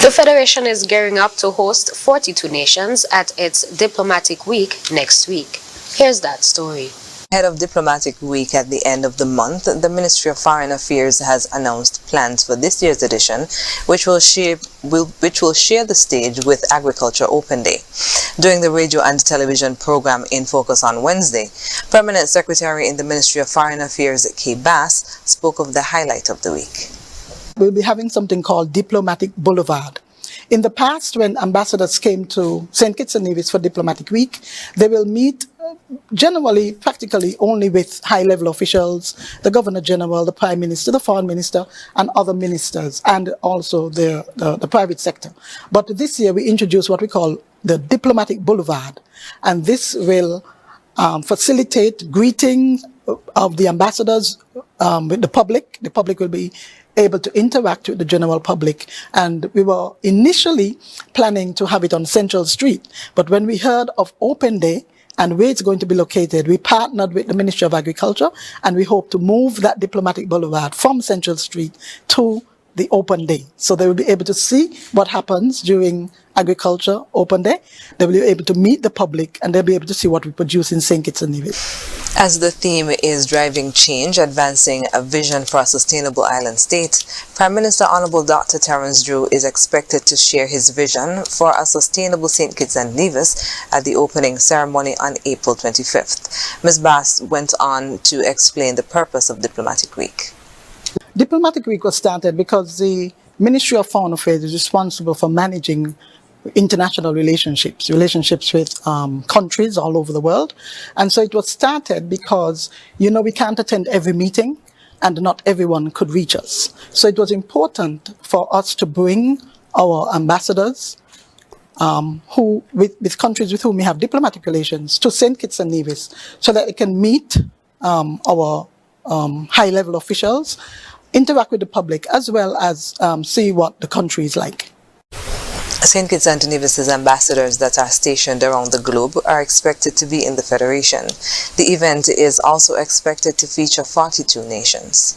The Federation is gearing up to host 42 nations at its Diplomatic Week next week. Here's that story. Ahead of Diplomatic Week at the end of the month, the Ministry of Foreign Affairs has announced plans for this year's edition, which will share the stage with Agriculture Open Day. During the radio and television program In Focus on Wednesday, Permanent Secretary in the Ministry of Foreign Affairs, Kay Bass, spoke of the highlight of the week. We'll be having something called Diplomatic Boulevard. In the past, when ambassadors came to St. Kitts and Nevis for Diplomatic Week, they will meet generally, practically only with high-level officials, the Governor General, the Prime Minister, the Foreign Minister, and other ministers, and also the private sector. But this year, we introduced what we call the Diplomatic Boulevard, and this will facilitate greetings of the ambassadors with the public. The public will be able to interact with the general public. And we were initially planning to have it on Central Street. But when we heard of Open Day and where it's going to be located, we partnered with the Ministry of Agriculture, and we hope to move that Diplomatic Boulevard from Central Street to the Open Day. So they will be able to see what happens during Agriculture Open Day. They will be able to meet the public, and they'll be able to see what we produce in St. Kitts and Nevis. As the theme is driving change, advancing a vision for a sustainable island state, Prime Minister Honorable Dr. Terence Drew is expected to share his vision for a sustainable St. Kitts and Nevis at the opening ceremony on April 25th. Ms. Bass went on to explain the purpose of Diplomatic Week. Diplomatic Week was started because the Ministry of Foreign Affairs is responsible for managing international relationships with countries all over the world. And so it was started because, you know, we can't attend every meeting and not everyone could reach us. So it was important for us to bring our ambassadors with countries with whom we have diplomatic relations to St. Kitts and Nevis so that they can meet our high-level officials, interact with the public, as well as see what the country is like. St. Kitts and Nevis's ambassadors that are stationed around the globe are expected to be in the Federation. The event is also expected to feature 42 nations.